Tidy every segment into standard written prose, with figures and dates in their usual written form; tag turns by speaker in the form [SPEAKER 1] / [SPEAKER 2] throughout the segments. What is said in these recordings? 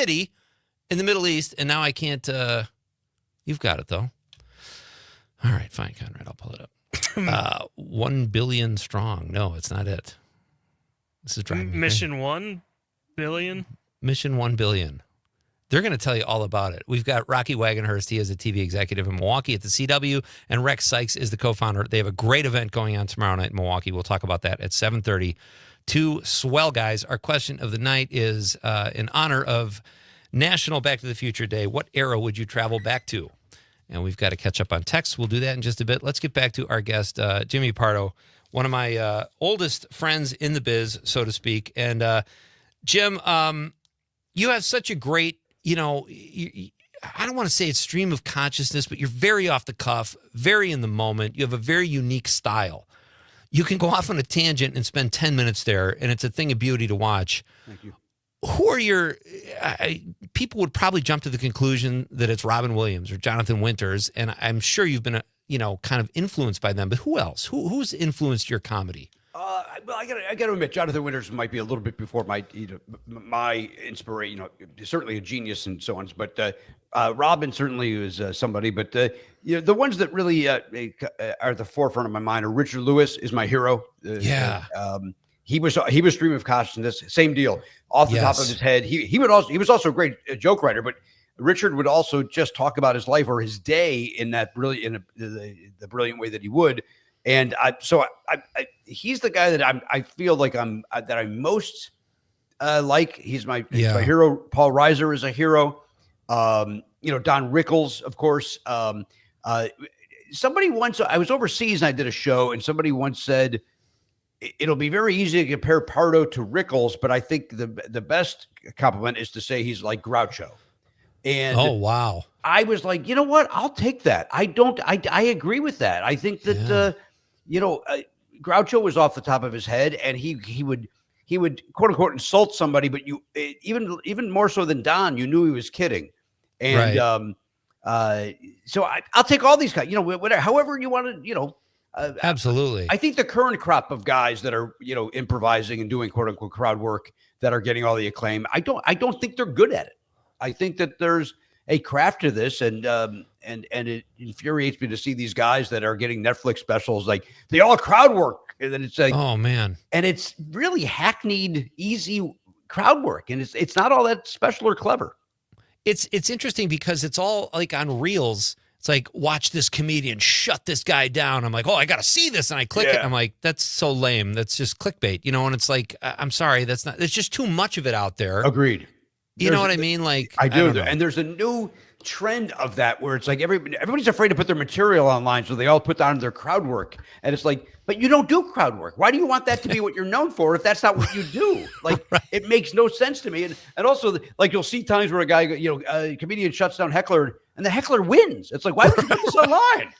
[SPEAKER 1] city in the Middle East, and now I can't. You've got it, though. All right, fine, Conrad. I'll pull it up. 1 billion strong. No, it's not it. This is driving me
[SPEAKER 2] Mission
[SPEAKER 1] crazy.
[SPEAKER 2] 1 billion?
[SPEAKER 1] Mission 1 billion. They're going to tell you all about it. We've got Rocky Wagonhurst. He is a TV executive in Milwaukee at the CW, and Rex Sikes is the co-founder. They have a great event going on tomorrow night in Milwaukee. We'll talk about that at 7:30. Two swell guys. Our question of the night is in honor of National Back to the Future Day. What era would you travel back to? And we've got to catch up on text. We'll do that in just a bit. Let's get back to our guest, Jimmy Pardo, one of my oldest friends in the biz, so to speak. And Jim, you have such a great, I don't want to say it's stream of consciousness, but you're very off the cuff, very in the moment. You have a very unique style. You can go off on a tangent and spend 10 minutes there, and it's a thing of beauty to watch.
[SPEAKER 3] Thank you.
[SPEAKER 1] Who are your people would probably jump to the conclusion that it's Robin Williams or Jonathan Winters, and I'm sure you've been kind of influenced by them, but who else? Who's influenced your comedy?
[SPEAKER 3] Well, I got to admit, Jonathan Winters might be a little bit before my inspiration. Certainly a genius and so on. But Robin certainly was somebody. But the ones that really are at the forefront of my mind are Richard Lewis is my hero. He was stream of consciousness. Same deal. Off the top of his head, he was also a great joke writer. But Richard would also just talk about his life or his day in that the brilliant way that he would. And he's the guy that I feel like I'm most like. He's my hero. Paul Reiser is a hero. Don Rickles, of course. Somebody once, I was overseas and I did a show, and somebody once said, it'll be very easy to compare Pardo to Rickles, but I think the best compliment is to say he's like Groucho. And
[SPEAKER 1] oh, wow.
[SPEAKER 3] I was like, you know what? I'll take that. I agree with that. I think that, Groucho was off the top of his head, and he would quote unquote insult somebody, but you even more so than Don, you knew he was kidding. And so I'll take all these guys, whatever, however you want to,
[SPEAKER 1] absolutely.
[SPEAKER 3] I think the current crop of guys that are, improvising and doing quote unquote crowd work that are getting all the acclaim, I don't think they're good at it. I think that there's a craft to this, and it infuriates me to see these guys that are getting Netflix specials like they all crowd work, and then it's like, oh man, and it's really hackneyed, easy crowd work, and it's not all that special or clever.
[SPEAKER 1] It's interesting because it's all like on Reels. It's like, watch this comedian shut this guy down. I'm like, oh, I got to see this. And I click it. I'm like, that's so lame. That's just clickbait, and it's like, I'm sorry. There's just too much of it out there.
[SPEAKER 3] Agreed.
[SPEAKER 1] You know what I mean? Like,
[SPEAKER 3] I do. And there's a new trend of that where it's like everybody's afraid to put their material online. So they all put down their crowd work. And it's like, but you don't do crowd work. Why do you want that to be what you're known for if that's not what you do? Like, It makes no sense to me. And also, like, you'll see times where a guy, a comedian shuts down heckler and the heckler wins. It's like, why would you put this online?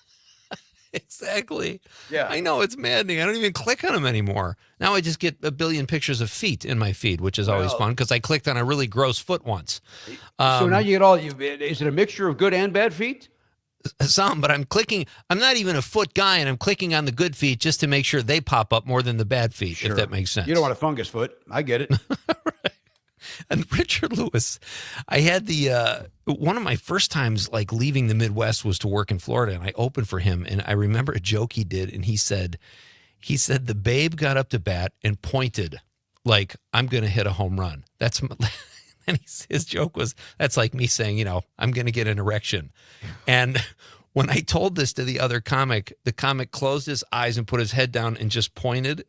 [SPEAKER 1] Exactly.
[SPEAKER 3] Yeah.
[SPEAKER 1] I know, it's maddening. I don't even click on them anymore. Now I just get a billion pictures of feet in my feed, which is always fun because I clicked on a really gross foot once.
[SPEAKER 3] So now you get is it a mixture of good and bad feet?
[SPEAKER 1] Some, but I'm not even a foot guy, and I'm clicking on the good feet just to make sure they pop up more than the bad feet, if that makes sense.
[SPEAKER 3] You don't want a fungus foot. I get it.
[SPEAKER 1] Right. And Richard Lewis, I had one of my first times like leaving the Midwest was to work in Florida, and I opened for him, and I remember a joke he did, and he said the babe got up to bat and pointed like, I'm going to hit a home run. And his joke was, that's like me saying, I'm going to get an erection. And when I told this to the other comic, the comic closed his eyes and put his head down and just pointed.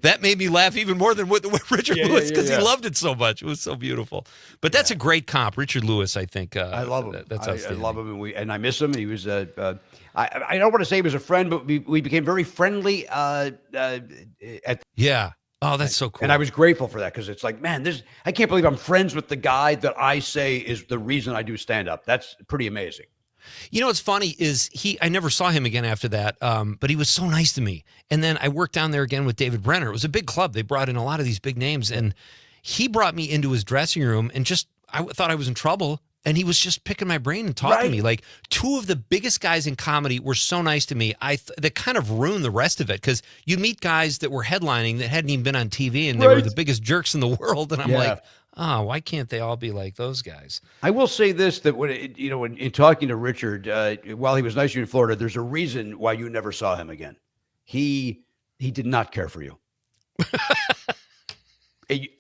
[SPEAKER 1] That made me laugh even more than with Richard Lewis because he loved it so much. It was so beautiful. But that's a great comp. Richard Lewis, I think.
[SPEAKER 3] I love him.
[SPEAKER 1] That's outstanding.
[SPEAKER 3] I love him, and I miss him. He was I don't want to say he was a friend, but we became very friendly.
[SPEAKER 1] Oh, that's so cool.
[SPEAKER 3] And I was grateful for that because it's like, man, I can't believe I'm friends with the guy that I say is the reason I do stand up. That's pretty amazing.
[SPEAKER 1] What's funny is I never saw him again after that, but he was so nice to me. And then I worked down there again with David Brenner. It was a big club. They brought in a lot of these big names, and he brought me into his dressing room, and I thought I was in trouble, and he was just picking my brain and talking to me. Like, two of the biggest guys in comedy were so nice to me. That kind of ruined the rest of it because you meet guys that were headlining that hadn't even been on TV, and they were the biggest jerks in the world. And I'm like, Oh, why can't they all be like those guys?
[SPEAKER 3] I will say this, that when in talking to Richard, while he was nice to you in Florida, there's a reason why you never saw him again. He did not care for you.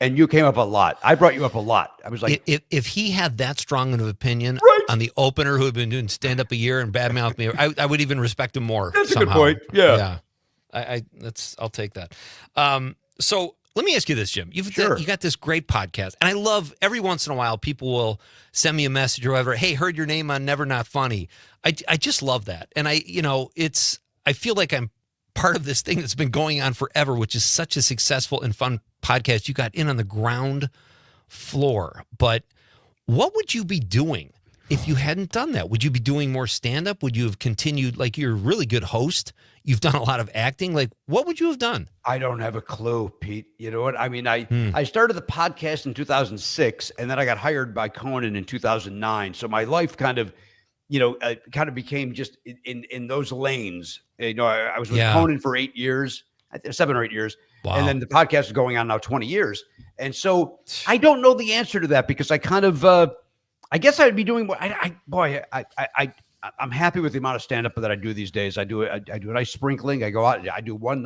[SPEAKER 3] And you came up a lot. I brought you up a lot. I was like,
[SPEAKER 1] if he had that strong of an opinion
[SPEAKER 3] right.
[SPEAKER 1] on the opener who had been doing stand up a year and badmouth me, I would even respect him more.
[SPEAKER 3] That's
[SPEAKER 1] somehow.
[SPEAKER 3] a good point. Yeah.
[SPEAKER 1] I'll take that. So let me ask you this, Jim. You got this great podcast, and I love every once in a while people will send me a message or whatever. Hey, heard your name on Never Not Funny. I just love that, and I feel like I'm part of this thing that's been going on forever, which is such a successful and fun podcast. You got in on the ground floor, but what would you be doing if you hadn't done that? Would you be doing more stand-up? Would you have continued? Like, you're a really good host. You've done a lot of acting. Like, what would you have done?
[SPEAKER 3] I don't have a clue, Pete. You know what? I mean, I started the podcast in 2006, and then I got hired by Conan in 2009. So my life kind of became just in those lanes. I was with Conan for 8 years, 7 or 8 years. Wow. And then the podcast is going on now 20 years. And so I don't know the answer to that, because I kind of, I guess I'd be doing more. I'm happy with the amount of stand-up that I do these days. I do a nice sprinkling. I go out, I do one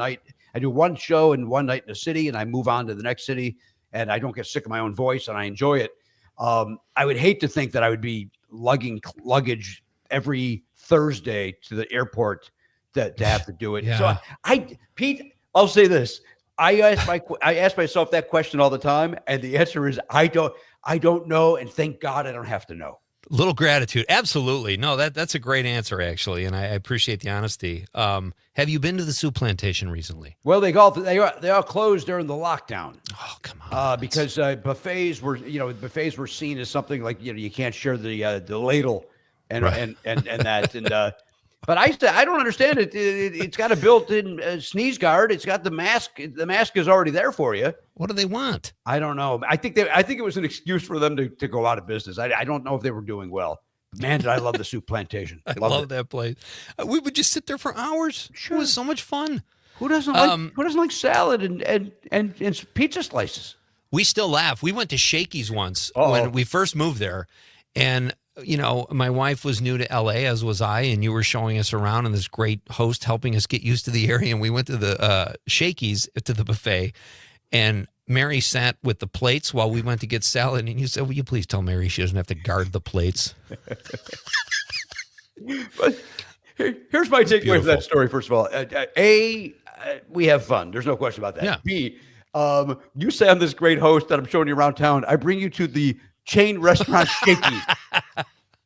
[SPEAKER 3] show and one night in the city, and I move on to the next city, and I don't get sick of my own voice, and I enjoy it. I would hate to think that I would be lugging luggage every Thursday to the airport to have to do it. Yeah. So Pete, I'll say this. I ask myself that question all the time, and the answer is I don't know, and thank God I don't have to know.
[SPEAKER 1] Little gratitude. Absolutely. No, that's a great answer, actually, and I appreciate the honesty. Have you been to the soup plantation recently?
[SPEAKER 3] Well, they all closed during the lockdown.
[SPEAKER 1] Oh, come on.
[SPEAKER 3] Because buffets were seen as something like, you can't share the ladle and that. But I don't understand it. It's got a built-in sneeze guard. It's got the mask. The mask is already there for you.
[SPEAKER 1] What do they want?
[SPEAKER 3] I don't know. I think it was an excuse for them to go out of business. I don't know if they were doing well. Man, did I love the soup plantation.
[SPEAKER 1] I love that place. We would just sit there for hours. Sure. It was so much fun.
[SPEAKER 3] Who doesn't like salad and pizza slices?
[SPEAKER 1] We still laugh. We went to Shakey's once when we first moved there, and my wife was new to LA, as was I, and you were showing us around, and this great host helping us get used to the area. And we went to the Shakey's, to the buffet, and Mary sat with the plates while we went to get salad. And you said, "Will you please tell Mary she doesn't have to guard the plates?"
[SPEAKER 3] But here's my takeaway from that story. First of all, we have fun. There's no question about that.
[SPEAKER 1] Yeah.
[SPEAKER 3] B, you say I'm this great host that I'm showing you around town. I bring you to the chain restaurant Shakey's.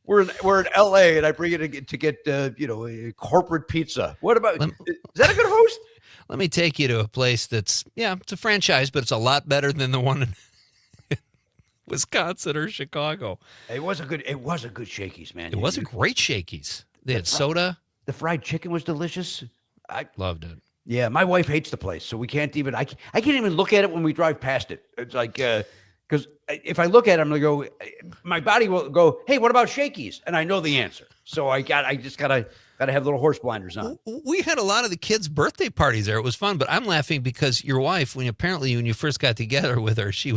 [SPEAKER 3] We're in LA, and I bring you to get a corporate pizza. What about is that a good host?
[SPEAKER 1] Let me take you to a place that's it's a franchise, but it's a lot better than the one in Wisconsin or Chicago.
[SPEAKER 3] It was a good Shakey's, man.
[SPEAKER 1] It was a great Shakey's. They had soda.
[SPEAKER 3] The fried chicken was delicious. I
[SPEAKER 1] loved it.
[SPEAKER 3] Yeah, my wife hates the place, so we can't even. I can't even look at it when we drive past it. It's like because if I look at it, I'm gonna go. My body will go, "Hey, what about Shakey's?" And I know the answer, so I just gotta have little horse blinders on.
[SPEAKER 1] We had a lot of the kids' birthday parties there. It was fun, but I'm laughing because your wife, when you first got together with her, she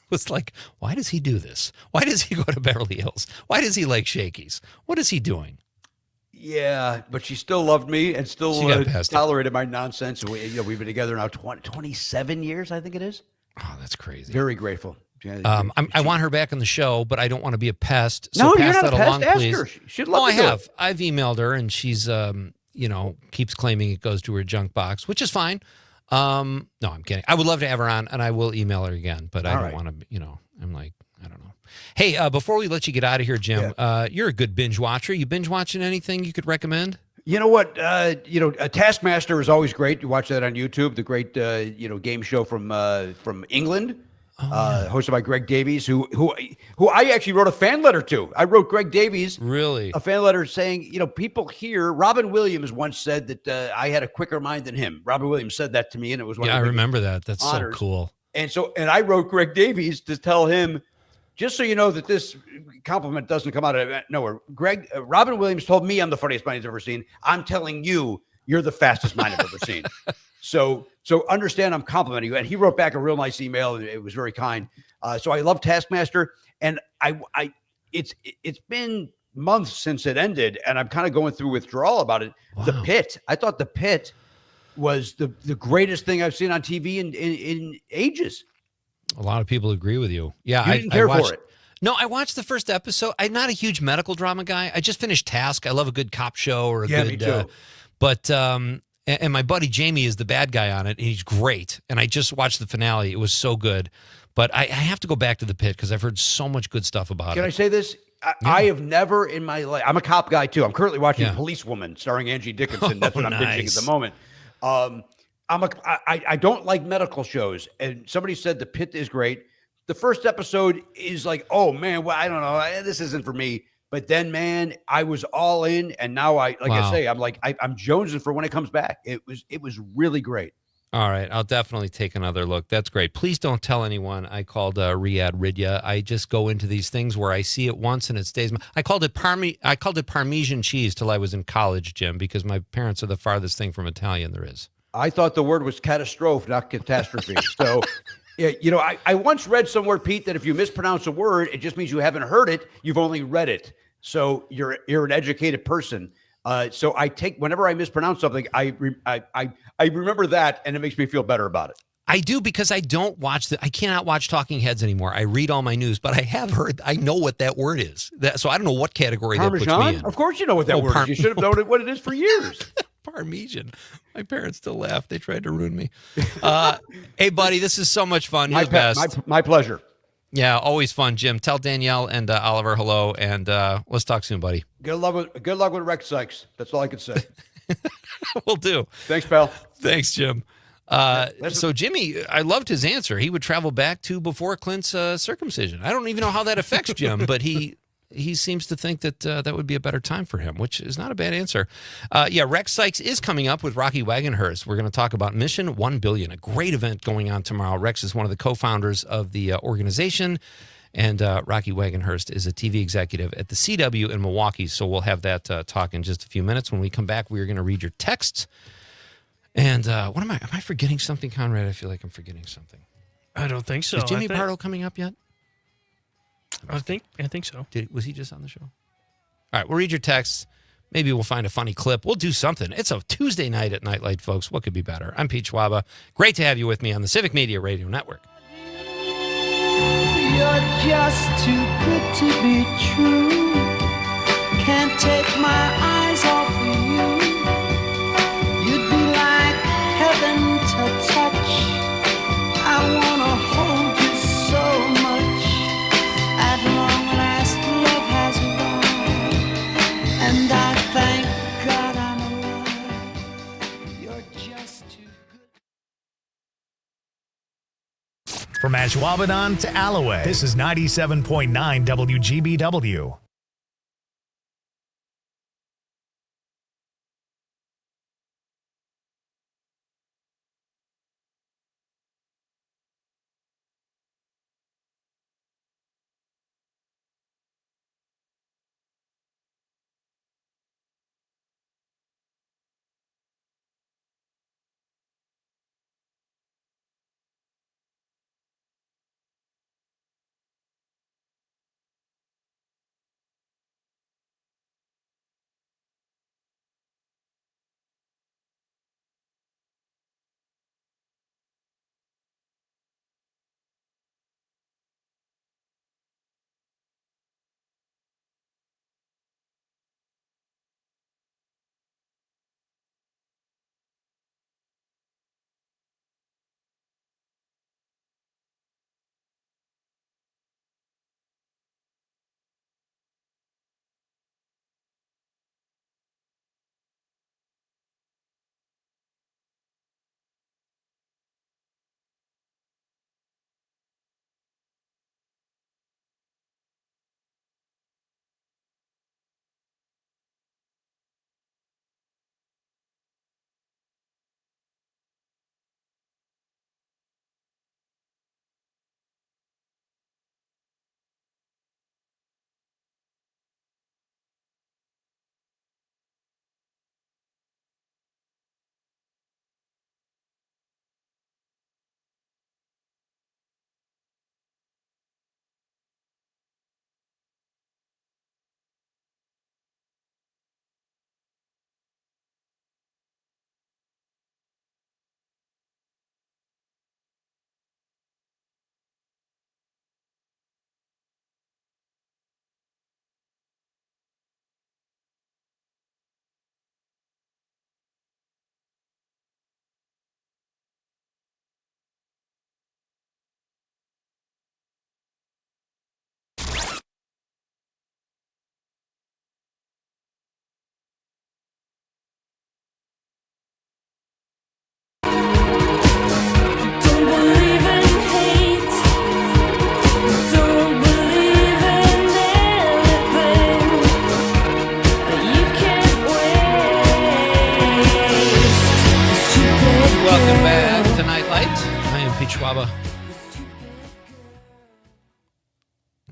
[SPEAKER 1] was like, "Why does he do this? Why does he go to Beverly Hills? Why does he like Shakey's? What is he doing?"
[SPEAKER 3] Yeah, but she still loved me and still tolerated my nonsense. We've been together now 27 years, I think it is.
[SPEAKER 1] Oh, that's crazy.
[SPEAKER 3] Very grateful.
[SPEAKER 1] I want her back on the show, but I don't want to be a pest.
[SPEAKER 3] So
[SPEAKER 1] pass
[SPEAKER 3] you're not
[SPEAKER 1] that
[SPEAKER 3] a pest.
[SPEAKER 1] along,
[SPEAKER 3] Ask
[SPEAKER 1] please.
[SPEAKER 3] her. She'd love to
[SPEAKER 1] I have.
[SPEAKER 3] it.
[SPEAKER 1] I've emailed her, and she's, keeps claiming it goes to her junk box, which is fine. No, I'm kidding. I would love to have her on, and I will email her again, but I don't want to, I'm like, I don't know. Hey, before we let you get out of here, Jim, you're a good binge watcher. You binge watching anything you could recommend?
[SPEAKER 3] You know what? Taskmaster is always great. You watch that on YouTube. The great, game show from England, hosted by Greg Davies, who I actually wrote a fan letter to. I wrote Greg Davies a fan letter saying, people here. Robin Williams once said that I had a quicker mind than him. Robin Williams said that to me, and it was one.
[SPEAKER 1] Yeah, I remember that. That's
[SPEAKER 3] honors.
[SPEAKER 1] So cool.
[SPEAKER 3] And I wrote Greg Davies to tell him, just so you know that this compliment doesn't come out of nowhere. Robin Williams told me I'm the funniest man he's ever seen. I'm telling you, you're the fastest mind I've ever seen. So understand I'm complimenting you. And he wrote back a real nice email. And it was very kind. So I love Taskmaster, and it's been months since it ended, and I'm kind of going through withdrawal about it.
[SPEAKER 1] Wow.
[SPEAKER 3] The Pit. I thought The Pit was the greatest thing I've seen on TV in ages.
[SPEAKER 1] A lot of people agree with you. Yeah,
[SPEAKER 3] You didn't care
[SPEAKER 1] watched,
[SPEAKER 3] for it.
[SPEAKER 1] No, I watched the first episode. I'm not a huge medical drama guy. I just finished Task. I love a good cop show or a good.
[SPEAKER 3] Me too.
[SPEAKER 1] And my buddy Jamie is the bad guy on it, and he's great. And I just watched the finale. It was so good. But I have to go back to The Pit because I've heard so much good stuff about it.
[SPEAKER 3] Can I say this? I have never in my life. I'm a cop guy too. I'm currently watching Policewoman, starring Angie Dickinson. That's what I'm binging at the moment. I don't like medical shows, and somebody said The Pit is great. The first episode is like, oh man, well, I don't know, this isn't for me. But then, man, I was all in, and now I say, I'm like, I'm jonesing for when it comes back. It was really great.
[SPEAKER 1] All right, I'll definitely take another look. That's great. Please don't tell anyone I called Riyadh Ridya. I just go into these things where I see it once and it stays. I called it Parmesan cheese till I was in college, Jim, because my parents are the farthest thing from Italian there is.
[SPEAKER 3] I thought the word was catastrophe, not catastrophe. So, I once read somewhere, Pete, that if you mispronounce a word, it just means you haven't heard it. You've only read it. So you're an educated person. So whenever I mispronounce something, I remember that, and it makes me feel better about it.
[SPEAKER 1] I do, because I cannot watch Talking Heads anymore. I read all my news, but I know what that word is. So I don't know what category
[SPEAKER 3] Parmesan?
[SPEAKER 1] that puts me in.
[SPEAKER 3] Of course you know what that word is. You should have known what it is for years.
[SPEAKER 1] Parmesan. My parents still laugh. They tried to ruin me. Hey, buddy, this is so much fun. You're the best.
[SPEAKER 3] My pleasure.
[SPEAKER 1] Yeah, always fun, Jim. Tell Danielle and Oliver hello, and let's talk soon, buddy.
[SPEAKER 3] Good luck with Rex Sikes. That's all I can say.
[SPEAKER 1] Will do.
[SPEAKER 3] Thanks, pal.
[SPEAKER 1] Thanks, Jim. So Jimmy, I loved his answer. He would travel back to before Clint's circumcision. I don't even know how that affects Jim, but he seems to think that that would be a better time for him, which is not a bad answer. Rex Sikes is coming up with Rocky Wagonhurst. We're going to talk about Mission 1 Billion, a great event going on tomorrow. Rex is one of the co-founders of the organization, and Rocky Wagonhurst is a TV executive at the CW in Milwaukee. So we'll have that talk in just a few minutes. When we come back, we are going to read your texts. And what am I forgetting something, Conrad? I feel like I'm forgetting something.
[SPEAKER 2] I don't think so.
[SPEAKER 1] Is Jimmy Pardo coming up yet?
[SPEAKER 2] I think so.
[SPEAKER 1] Was he just on the show? All right, we'll read your texts. Maybe we'll find a funny clip. We'll do something. It's a Tuesday night at Nite Lite, folks. What could be better? I'm Pete Schwaba. Great to have you with me on the Civic Media Radio Network.
[SPEAKER 4] You're just too good to be true. Can't take my eyes off of you. You'd be like heaven to touch. I wanna hold you so much. At long last, love has arrived, and I thank God I'm alive. You're just too good.
[SPEAKER 5] From Ashwaubenon to Alloway, this is 97.9 WGBW.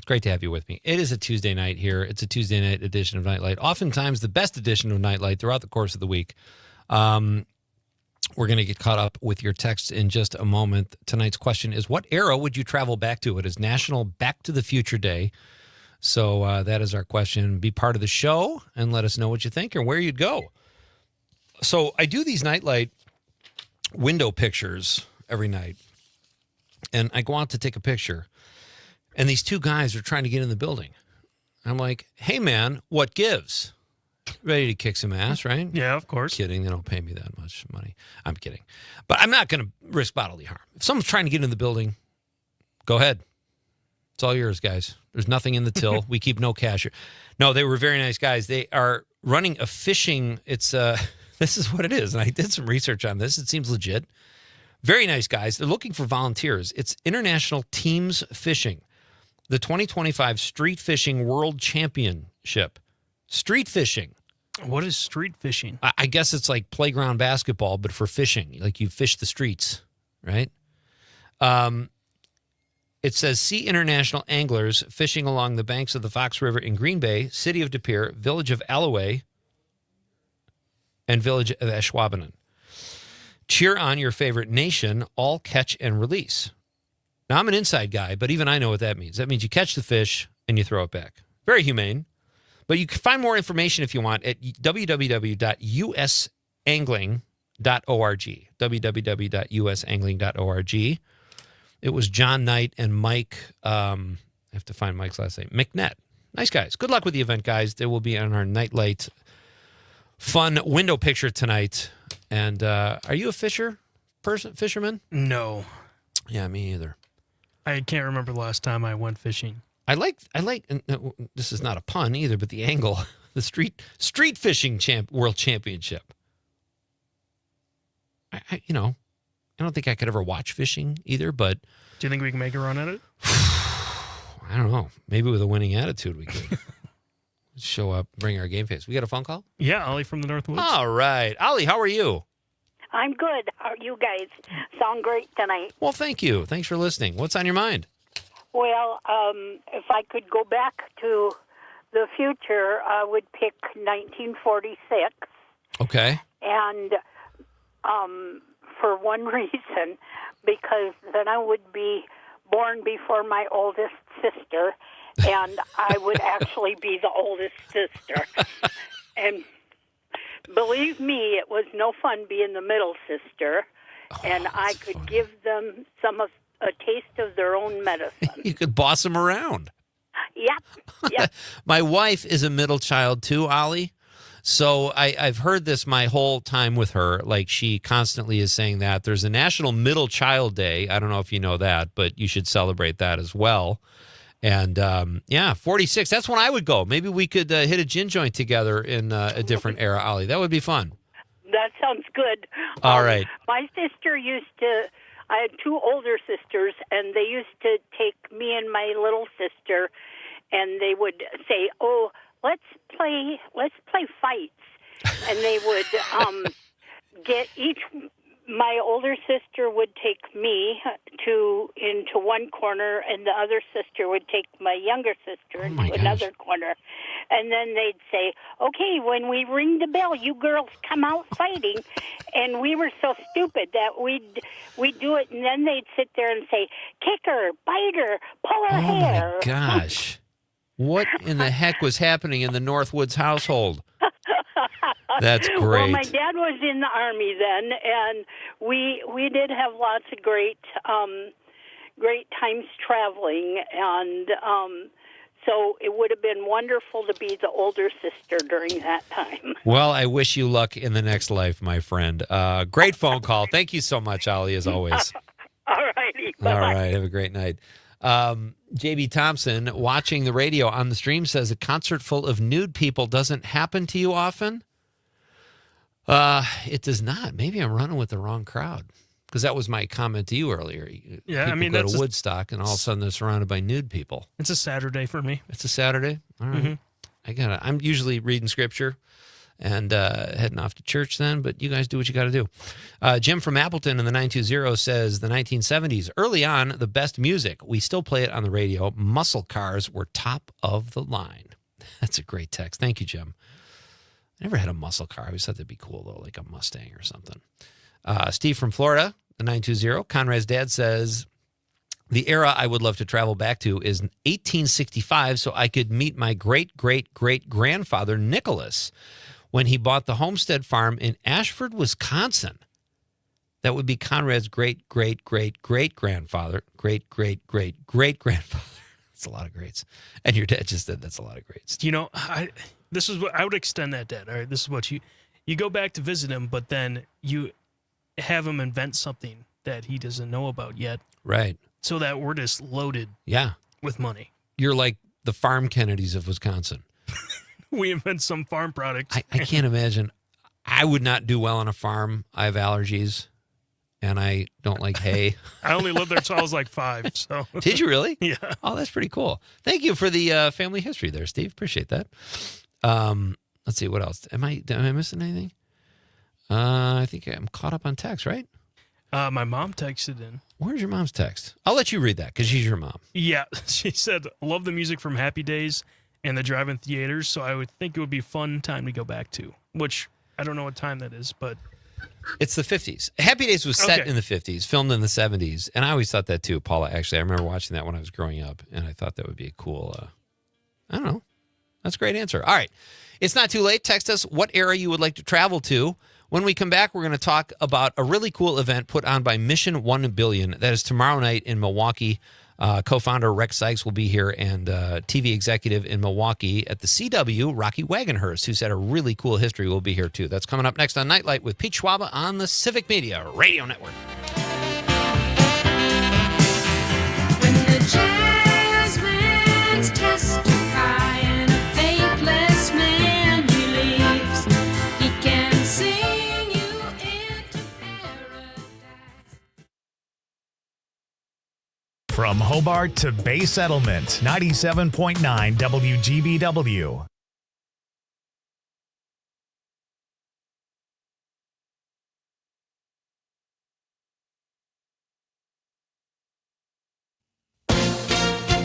[SPEAKER 1] Great to have you with me. It is a Tuesday night here. It's a Tuesday night edition of Night Lite. Oftentimes the best edition of Night Lite throughout the course of the week. We're going to get caught up with your texts in just a moment. Tonight's question is, what era would you travel back to? It is National Back to the Future Day. So that is our question. Be part of the show and let us know what you think or where you'd go. So I do these Night Lite window pictures every night. And I go out to take a picture. And these two guys are trying to get in the building. I'm like, hey, man, what gives? Ready to kick some ass, right?
[SPEAKER 2] Yeah, of course.
[SPEAKER 1] Kidding. They don't pay me that much money. I'm kidding. But I'm not going to risk bodily harm. If someone's trying to get in the building, go ahead. It's all yours, guys. There's nothing in the till. We keep no cash. No, they were very nice guys. They are running a fishing. It's this is what it is. And I did some research on this. It seems legit. Very nice guys. They're looking for volunteers. It's International Teams Fishing, the 2025 Street Fishing World Championship. Street fishing.
[SPEAKER 2] What is street fishing?
[SPEAKER 1] I guess it's like playground basketball, but for fishing. Like you fish the streets, right? It says, see international anglers fishing along the banks of the Fox River in Green Bay, City of De Pere, Village of Alloway, and Village of Schwaba. Cheer on your favorite nation, all catch and release. Now, I'm an inside guy, but even I know what that means. That means you catch the fish and you throw it back. Very humane. But you can find more information if you want at www.usangling.org. www.usangling.org. It was John Nite and Mike, I have to find Mike's last name, McNett. Nice guys. Good luck with the event, guys. They will be on our Night Lite fun window picture tonight. And are you a fisherman?
[SPEAKER 2] No.
[SPEAKER 1] Yeah, me either.
[SPEAKER 2] I can't remember the last time I went fishing.
[SPEAKER 1] I like, and this is not a pun either, but the angle, the street fishing world championship. I don't think I could ever watch fishing either, but.
[SPEAKER 2] Do you think we can make a run at it?
[SPEAKER 1] I don't know. Maybe with a winning attitude we could. Show up, bring our game face. We got a phone call?
[SPEAKER 2] Yeah, Ollie from the Northwoods.
[SPEAKER 1] All right. Ollie, how are you?
[SPEAKER 6] I'm good. You guys sound great tonight.
[SPEAKER 1] Well, thank you. Thanks for listening. What's on your mind?
[SPEAKER 6] Well, if I could go back to the future, I would pick 1946.
[SPEAKER 1] Okay.
[SPEAKER 6] And for one reason, because then I would be born before my oldest sister, and I would actually be the oldest sister. And believe me, it was no fun being the middle sister, and I could give them a taste of their own medicine.
[SPEAKER 1] You could boss them around.
[SPEAKER 6] Yep.
[SPEAKER 1] My wife is a middle child too, Ollie. So I've heard this my whole time with her. Like, she constantly is saying that there's a National Middle Child Day. I don't know if you know that, but you should celebrate that as well. And 46. That's when I would go. Maybe we could hit a gin joint together in a different era, Ollie. That would be fun.
[SPEAKER 6] That sounds good.
[SPEAKER 1] All right.
[SPEAKER 6] My sister I had two older sisters, and they used to take me and my little sister, and they would say, "Oh, let's play fights," and they would my older sister would take me into one corner, and the other sister would take my younger sister into another corner. And then they'd say, "Okay, when we ring the bell, you girls come out fighting." And we were so stupid that we'd do it, and then they'd sit there and say, "Kick her, bite her, pull her hair."
[SPEAKER 1] Oh, my gosh. What in the heck was happening in the Northwoods household? That's great.
[SPEAKER 6] Well, my dad was in the Army then, and we did have lots of great times traveling, and so it would have been wonderful to be the older sister during that time.
[SPEAKER 1] Well, I wish you luck in the next life, my friend. Great phone call. Thank you so much, Ollie, as always.
[SPEAKER 6] All righty. Bye-bye.
[SPEAKER 1] All right. Have a great night. JB Thompson, watching the radio on the stream, says a concert full of nude people doesn't happen to you often. It does not. Maybe I'm running with the wrong crowd, because that was my comment to you earlier.
[SPEAKER 2] Yeah,
[SPEAKER 1] people
[SPEAKER 2] I mean,
[SPEAKER 1] go
[SPEAKER 2] that's
[SPEAKER 1] to Woodstock, and all of a sudden they're surrounded by nude people.
[SPEAKER 2] It's a Saturday for me.
[SPEAKER 1] It's a Saturday. All right.
[SPEAKER 2] Mm-hmm.
[SPEAKER 1] I'm usually reading scripture and heading off to church then, but you guys do what you got to do. Jim from Appleton in the 920 says the 1970s, early on, the best music. We still play it on the radio. Muscle cars were top of the line. That's a great text. Thank you, Jim. I never had a muscle car. I always thought that'd be cool, though, like a Mustang or something. Steve from Florida, the 920, Conrad's dad says, the era I would love to travel back to is 1865 so I could meet my great-great-great-grandfather, Nicholas, when he bought the homestead farm in Ashford, Wisconsin. That would be Conrad's great-great-great-great-grandfather. Great-great-great-great-grandfather. That's a lot of greats. And your dad just said that's a lot of greats.
[SPEAKER 2] You know, this is what I would extend that, Dad. All right, this is what you go back to visit him, but then you have him invent something that he doesn't know about yet.
[SPEAKER 1] Right.
[SPEAKER 2] So that we're just loaded with money.
[SPEAKER 1] You're like the farm Kennedys of Wisconsin.
[SPEAKER 2] We invent some farm product.
[SPEAKER 1] I can't imagine. I would not do well on a farm. I have allergies, and I don't like hay.
[SPEAKER 2] I only lived there till I was like 5. So
[SPEAKER 1] Did you really?
[SPEAKER 2] Yeah.
[SPEAKER 1] Oh, that's pretty cool. Thank you for the family history there, Steve. Appreciate that. Let's see, what else? Am I missing anything? I think I'm caught up on text, right?
[SPEAKER 2] My mom texted in.
[SPEAKER 1] Where's your mom's text? I'll let you read that because she's your mom.
[SPEAKER 2] Yeah, she said, love the music from Happy Days and the drive-in theaters, so I would think it would be a fun time to go back to, which I don't know what time that is, but...
[SPEAKER 1] It's the 50s. Happy Days was set in the 50s, filmed in the 70s, and I always thought that too, Paula. Actually, I remember watching that when I was growing up, and I thought that would be a cool... I don't know. That's a great answer. All right. It's not too late. Text us what era you would like to travel to. When we come back, we're going to talk about a really cool event put on by Mission 1 Billion. That is tomorrow night in Milwaukee. Co-founder Rex Sikes will be here, and TV executive in Milwaukee at the CW, Rocky Wagonhurst, who's had a really cool history, will be here too. That's coming up next on Nite Lite with Pete Schwaba on the Civic Media Radio Network.
[SPEAKER 7] When the jazzman's testifying, a faithless man he leaves. He can sing you into paradise.
[SPEAKER 5] From Hobart to Bay Settlement, 97.9 WGBW.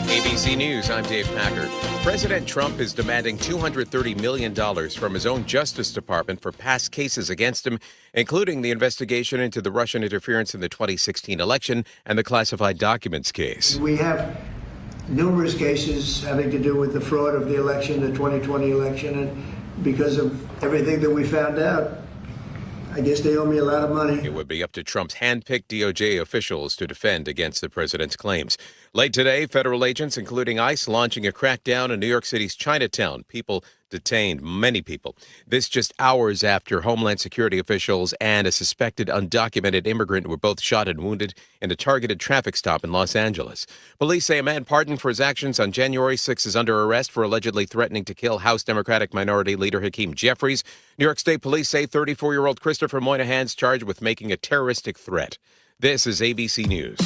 [SPEAKER 8] ABC News, I'm Dave Packard. President Trump is demanding $230 million from his own Justice Department for past cases against him, including the investigation into the Russian interference in the 2016 election and the classified documents case.
[SPEAKER 9] We have numerous cases having to do with the fraud of the election, the 2020 election, and because of everything that we found out, I guess they owe me a lot of money.
[SPEAKER 8] It would be up to Trump's hand-picked DOJ officials to defend against the president's claims. Late today, federal agents, including ICE, launching a crackdown in New York City's Chinatown. People detained, many people. This just hours after Homeland Security officials and a suspected undocumented immigrant were both shot and wounded in a targeted traffic stop in Los Angeles. Police say a man pardoned for his actions on January 6 is under arrest for allegedly threatening to kill House Democratic Minority Leader Hakeem Jeffries. New York State Police say 34-year-old Christopher Moynihan's charged with making a terroristic threat. This is ABC News.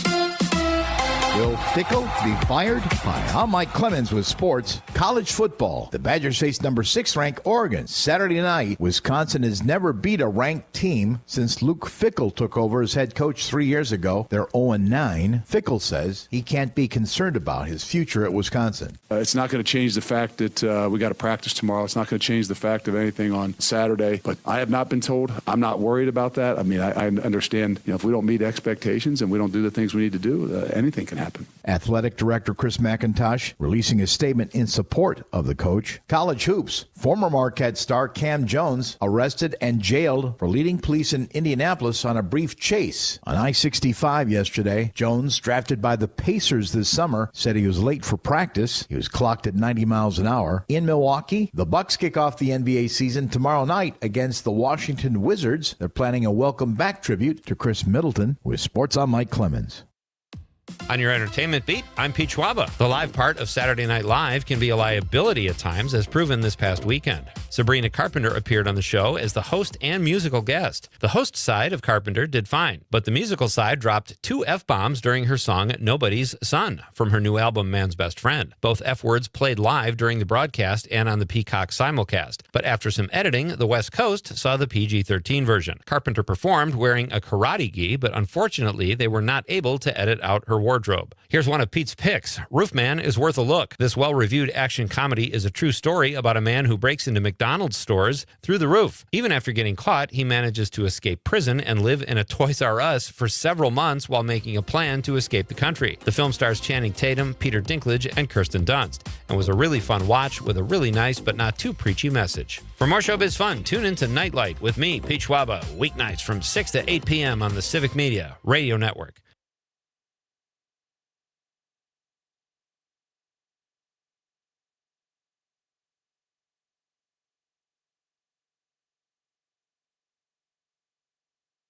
[SPEAKER 10] Will Fickle be fired? Hi, I'm Mike Clemens with sports. College football. The Badgers face number 6 ranked Oregon Saturday night. Wisconsin has never beat a ranked team since Luke Fickle took over as head coach 3 years ago. They're 0-9. Fickle says he can't be concerned about his future at Wisconsin.
[SPEAKER 11] It's not going to change the fact that we got to practice tomorrow. It's not going to change the fact of anything on Saturday. But I have not been told. I'm not worried about that. I mean, I understand, if we don't meet expectations and we don't do the things we need to do, anything can happen.
[SPEAKER 10] Athletic Director Chris McIntosh releasing a statement in support of the coach. College hoops. Former Marquette star Cam Jones arrested and jailed for leading police in Indianapolis on a brief chase on I-65 yesterday. Jones, drafted by the Pacers this summer, said he was late for practice. He was clocked at 90 miles an hour. In Milwaukee, the Bucks kick off the NBA season tomorrow night against the Washington Wizards. They're planning a welcome back tribute to Chris Middleton. With sports, I'm Mike Clemens.
[SPEAKER 1] On your entertainment beat, I'm Pete Schwaba. The live part of Saturday Night Live can be a liability at times, as proven this past weekend. Sabrina Carpenter appeared on the show as the host and musical guest. The host side of Carpenter did fine, but the musical side dropped 2 F-bombs during her song Nobody's Son from her new album Man's Best Friend. Both F-words played live during the broadcast and on the Peacock simulcast, but after some editing, the West Coast saw the PG-13 version. Carpenter performed wearing a karate gi, but unfortunately, they were not able to edit out her wardrobe. Here's one of Pete's picks. Roofman is worth a look. This well-reviewed action comedy is a true story about a man who breaks into McDonald's stores through the roof. Even after getting caught, he manages to escape prison and live in a Toys R Us for several months while making a plan to escape the country. The film stars Channing Tatum, Peter Dinklage, and Kirsten Dunst, and was a really fun watch with a really nice but not too preachy message. For more showbiz fun, tune in to Night Lite with me, Pete Schwaba, weeknights from 6 to 8 p.m. on the Civic Media Radio Network.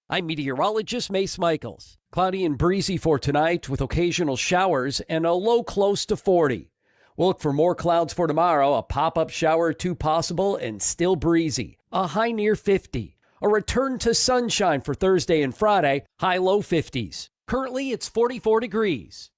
[SPEAKER 12] I'm meteorologist Mace Michaels. Cloudy and breezy for tonight with occasional showers and a low close to 40. We'll look for more clouds for tomorrow, a pop-up shower or two possible and still breezy. A high near 50. A return to sunshine for Thursday and Friday, high low 50s. Currently it's 44 degrees.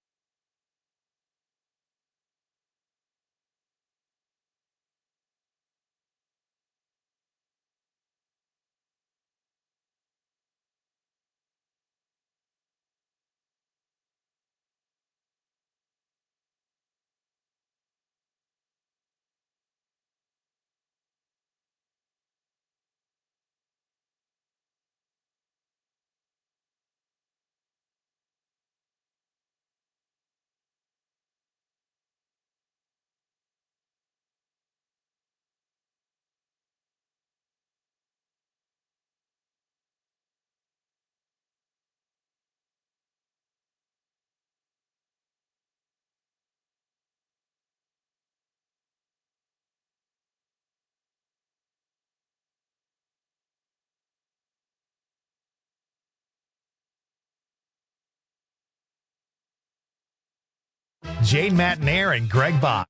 [SPEAKER 5] Jane Matnair and Greg Bach.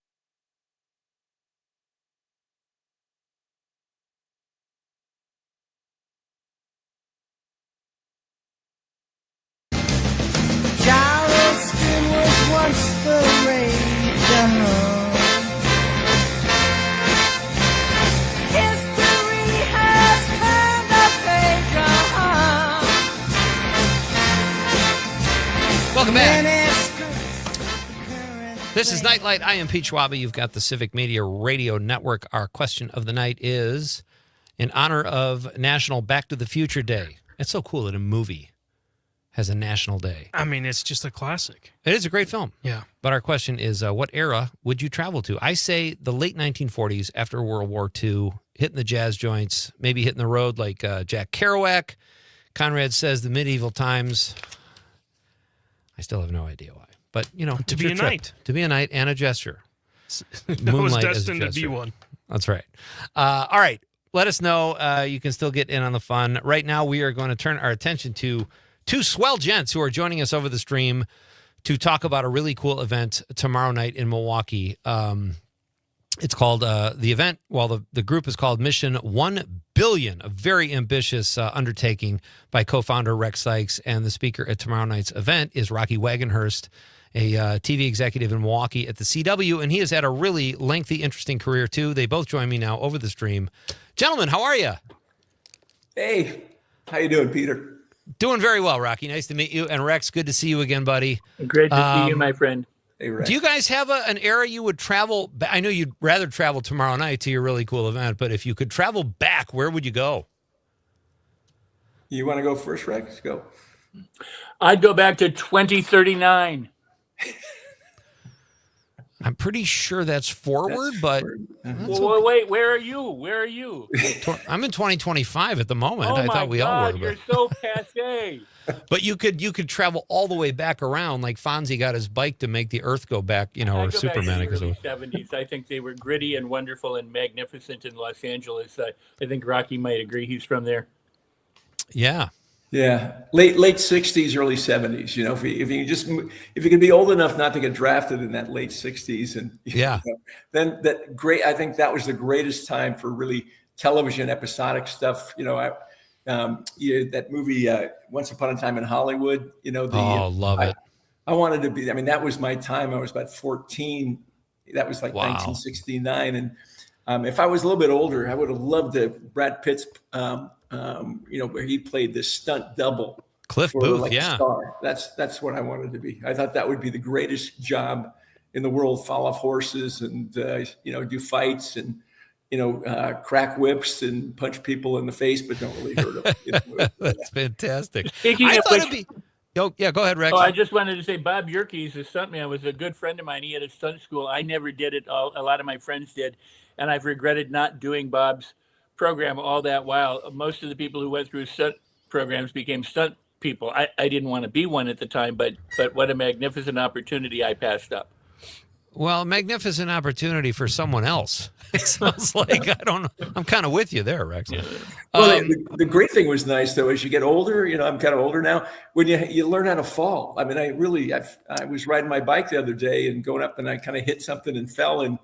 [SPEAKER 4] Charleston was once the rage. History has turned a page.
[SPEAKER 1] Welcome back. This is Night Light. I am Pete Schwaba. You've got the Civic Media Radio Network. Our question of the night is, in honor of National Back to the Future Day. It's so cool that a movie has a national day.
[SPEAKER 2] I mean, it's just a classic.
[SPEAKER 1] It is a great film.
[SPEAKER 2] Yeah.
[SPEAKER 1] But our question is, what era would you travel to? I say the late 1940s after World War II, hitting the jazz joints, maybe hitting the road like Jack Kerouac. Conrad says the medieval times. I still have no idea why. But, you know,
[SPEAKER 2] To be a knight.
[SPEAKER 1] To be a knight and a gesture.
[SPEAKER 2] That was
[SPEAKER 1] Moonlight as a
[SPEAKER 2] destined to be
[SPEAKER 1] gesture.
[SPEAKER 2] one.
[SPEAKER 1] That's right. All right. Let us know. You can still get in on the fun. Right now, we are going to turn our attention to 2 swell gents who are joining us over the stream to talk about a really cool event tomorrow night in Milwaukee. It's called the event, well, the group is called Mission 1 Billion, a very ambitious undertaking by co-founder Rex Sikes. And the speaker at tomorrow night's event is Rocky Wagonhurst, a TV executive in Milwaukee at the CW. And he has had a really lengthy, interesting career, too. They both join me now over the stream. Gentlemen, how are you?
[SPEAKER 13] Hey, how you doing, Peter?
[SPEAKER 1] Doing very well, Rocky. Nice to meet you. And Rex, good to see you again, buddy.
[SPEAKER 14] Great to see you, my friend.
[SPEAKER 13] Hey, Rex.
[SPEAKER 1] Do you guys have an era you would travel? I know you'd rather travel tomorrow night to your really cool event, but if you could travel back, where would you go?
[SPEAKER 13] You want to go first, Rex? Go.
[SPEAKER 14] I'd go back to 2039.
[SPEAKER 1] I'm pretty sure that's forward, but
[SPEAKER 14] Well, wait, where are you? Where are you?
[SPEAKER 1] I'm in 2025 at the moment.
[SPEAKER 14] Oh
[SPEAKER 1] I
[SPEAKER 14] my
[SPEAKER 1] thought we
[SPEAKER 14] God,
[SPEAKER 1] all were.
[SPEAKER 14] you're so passé.
[SPEAKER 1] But you could travel all the way back around, like Fonzie got his bike to make the Earth go back, you know,
[SPEAKER 14] I
[SPEAKER 1] or
[SPEAKER 14] go back to
[SPEAKER 1] Superman.
[SPEAKER 14] the
[SPEAKER 1] because
[SPEAKER 14] early 70s. I think they were gritty and wonderful and magnificent in Los Angeles. I think Rocky might agree. He's from there.
[SPEAKER 1] Yeah.
[SPEAKER 13] Yeah, late 60s, early 70s. You know, if you could be old enough not to get drafted in that late 60s, and
[SPEAKER 1] Yeah.
[SPEAKER 13] then that great. I think that was the greatest time for really television episodic stuff. You know, that movie Once Upon a Time in Hollywood. You know,
[SPEAKER 1] Love it.
[SPEAKER 13] I wanted to be. I mean, that was my time. I was about 14. That was like
[SPEAKER 1] Wow.
[SPEAKER 13] 1969, and if I was a little bit older, I would have loved Brad Pitt's. Where he played this stunt double,
[SPEAKER 1] Cliff
[SPEAKER 13] for
[SPEAKER 1] Booth,
[SPEAKER 13] like
[SPEAKER 1] yeah.
[SPEAKER 13] a star. That's what I wanted to be. I thought that would be the greatest job in the world. Fall off horses and do fights and crack whips and punch people in the face, but don't really hurt them.
[SPEAKER 1] That's fantastic.
[SPEAKER 14] Speaking
[SPEAKER 1] I
[SPEAKER 14] of
[SPEAKER 1] thought
[SPEAKER 14] which,
[SPEAKER 1] it'd be. Oh, yeah, go ahead, Rex.
[SPEAKER 14] I just wanted to say Bob Yerkes, the stuntman, was a good friend of mine. He had a stunt school. I never did it. A lot of my friends did, and I've regretted not doing Bob's program all that while. Most of the people who went through stunt programs became stunt people. I didn't want to be one at the time, but what a magnificent opportunity I passed up.
[SPEAKER 1] Well, magnificent opportunity for someone else. It sounds like I'm kind of with you there, Rex.
[SPEAKER 13] Well, the great thing was nice though, as you get older, I'm kind of older now, when you learn how to fall. I mean, I was riding my bike the other day and going up and I kind of hit something and fell, and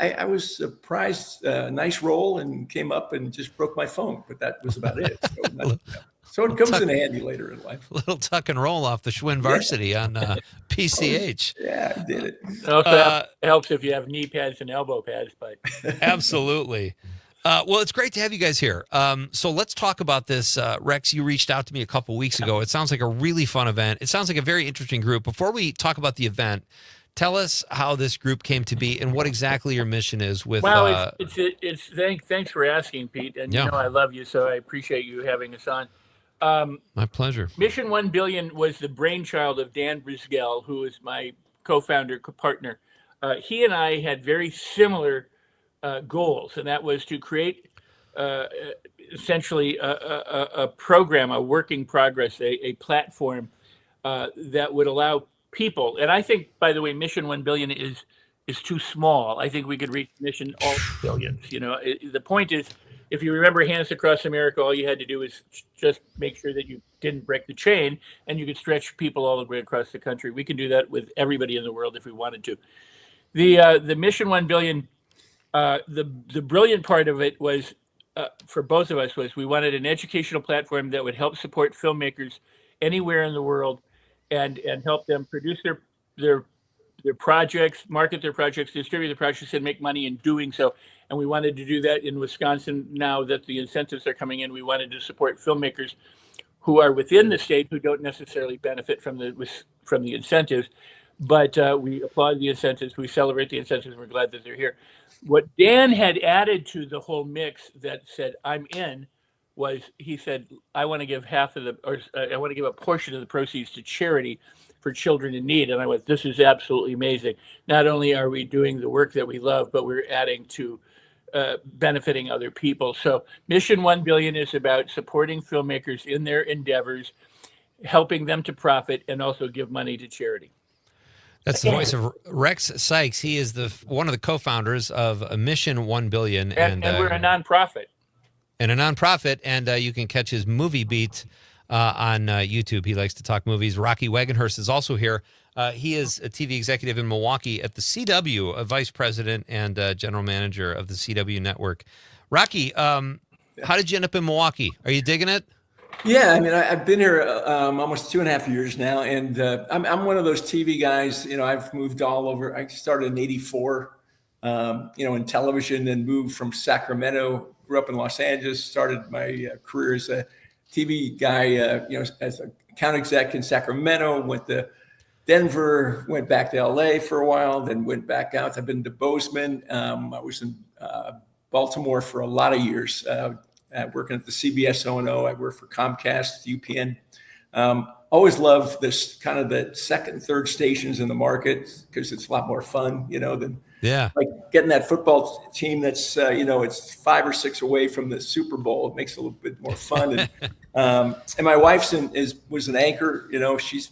[SPEAKER 13] I was surprised, nice roll, and came up and just broke my phone, but that was about it. So it comes in handy later in life.
[SPEAKER 1] Little tuck and roll off the Schwinn Varsity on PCH.
[SPEAKER 13] Yeah, I did it.
[SPEAKER 14] Also helps if you have knee pads and elbow pads, but
[SPEAKER 1] Absolutely. Well, it's great to have you guys here. So let's talk about this. Rex, you reached out to me a couple weeks ago. It sounds like a really fun event. It sounds like a very interesting group. Before we talk about the event, tell us how this group came to be and what exactly your mission is with.
[SPEAKER 14] Well, thanks for asking, Pete. And
[SPEAKER 1] Yeah.
[SPEAKER 14] I love you, so I appreciate you having us on.
[SPEAKER 1] My pleasure.
[SPEAKER 14] Mission 1 Billion was the brainchild of Dan Brisgell, who is my co-founder, partner. He and I had very similar goals, and that was to create essentially a program, a work in progress, a platform that would allow people. And I think, by the way, Mission 1 Billion is too small. I think we could reach mission all billions. The point is, if you remember Hands Across America, all you had to do was just make sure that you didn't break the chain, and you could stretch people all the way across the country. We can do that with everybody in the world if we wanted to. The Mission 1 Billion, the brilliant part of it was, for both of us, was we wanted an educational platform that would help support filmmakers anywhere in the world and help them produce their projects, market their projects, distribute their projects, and make money in doing so. And we wanted to do that in Wisconsin. Now that the incentives are coming in, we wanted to support filmmakers who are within the state who don't necessarily benefit from the incentives. But we applaud the incentives, we celebrate the incentives, and we're glad that they're here. What Dan had added to the whole mix that said, I'm in, was he said, I want to give I want to give a portion of the proceeds to charity for children in need. And I went, this is absolutely amazing. Not only are we doing the work that we love, but we're adding to benefiting other people. So Mission 1 Billion is about supporting filmmakers in their endeavors, helping them to profit, and also give money to charity.
[SPEAKER 1] That's the voice of Rex Sikes. He is one of the co-founders of Mission 1 Billion.
[SPEAKER 14] And we're a nonprofit.
[SPEAKER 1] And you can catch his movie beat on YouTube. He likes to talk movies. Rocky Wagonhurst is also here. He is a TV executive in Milwaukee at the CW, a vice president and general manager of the CW network. Rocky, how did you end up in Milwaukee? Are you digging it?
[SPEAKER 13] Yeah, I mean, I've been here almost 2.5 years now, and I'm one of those TV guys. I've moved all over. I started in '84, in television, and moved from Sacramento. Grew up in Los Angeles. Started my career as a TV guy, as an account exec in Sacramento. Went to Denver, went back to LA for a while, then went back out. I've been to Bozeman. I was in Baltimore for a lot of years. Working at the CBS O&O. I worked for Comcast, UPN. Always love this kind of the second, third stations in the market because it's a lot more fun, than like getting that football team that's, it's 5 or 6 away from the Super Bowl. It makes it a little bit more fun. And my wife was an anchor. She's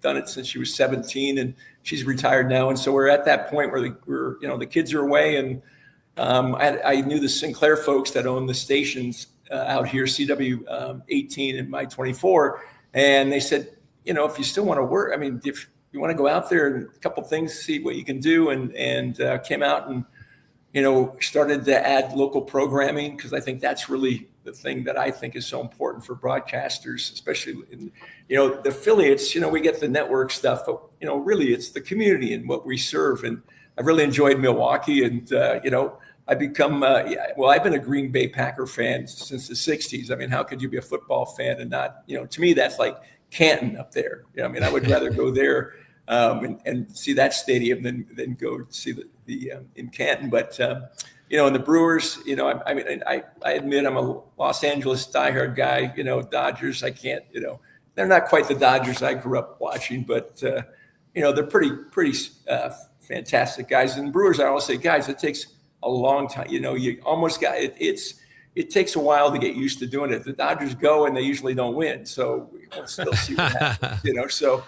[SPEAKER 13] done it since she was 17, and she's retired now. And so we're at that point where the kids are away, and I knew the Sinclair folks that own the stations out here, CW 18 and my 24, and they said, if you still want to work, I mean, if you want to go out there and a couple things, see what you can do, and came out and started to add local programming, because I think that's really the thing that I think is so important for broadcasters, especially in, the affiliates. We get the network stuff, but really it's the community and what we serve. And I've really enjoyed Milwaukee, and I've become I've been a Green Bay Packer fan since the 60s. I mean, how could you be a football fan and not, to me that's like Canton up there. I mean, I would rather go there and see that stadium than go see the in Canton. But and the Brewers, I admit I'm a Los Angeles diehard guy. Dodgers, I can't. They're not quite the Dodgers I grew up watching, but they're pretty fantastic guys. And Brewers, I always say, guys, it takes a long time. You almost got it. It takes a while to get used to doing it. The Dodgers go and they usually don't win, so we'll still see what happens. So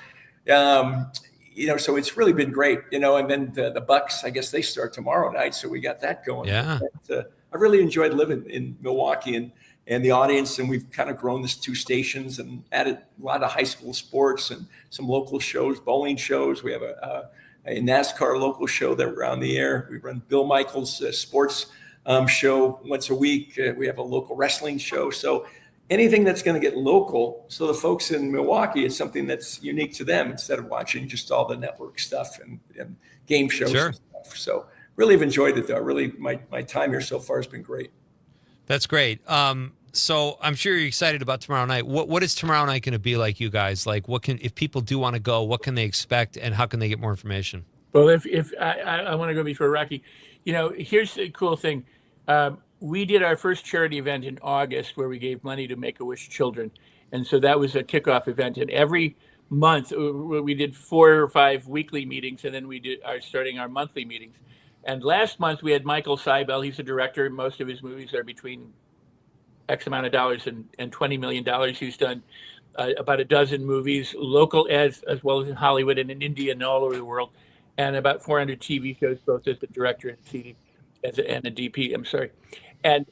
[SPEAKER 13] it's really been great. And then the Bucks, I guess they start tomorrow night, so we got that going.
[SPEAKER 1] Yeah.
[SPEAKER 13] But, I really enjoyed living in Milwaukee and the audience, and we've kind of grown this 2 stations and added a lot of high school sports and some local shows, bowling shows. We have a NASCAR local show that we're on the air. We run Bill Michaels' sports show once a week. We have a local wrestling show. So anything that's going to get local, so the folks in Milwaukee, it's something that's unique to them instead of watching just all the network stuff and game shows and stuff. So really have enjoyed it, though. Really, my time here so far has been great.
[SPEAKER 1] That's great. So I'm sure you're excited about tomorrow night. What is tomorrow night going to be like, you guys? Like, if people do want to go, what can they expect, and how can they get more information?
[SPEAKER 14] Well, if I want to go before Rocky, here's the cool thing. We did our first charity event in August where we gave money to Make-A-Wish children. And so that was a kickoff event. And every month we did 4 or 5 weekly meetings, and then we are starting our monthly meetings. And last month we had Michael Seibel. He's a director. Most of his movies are between X amount of dollars and $20 million. He's done about a dozen movies, local as well as in Hollywood and in India and all over the world, and about 400 TV shows, both as a director and CD, and a DP. I'm sorry. And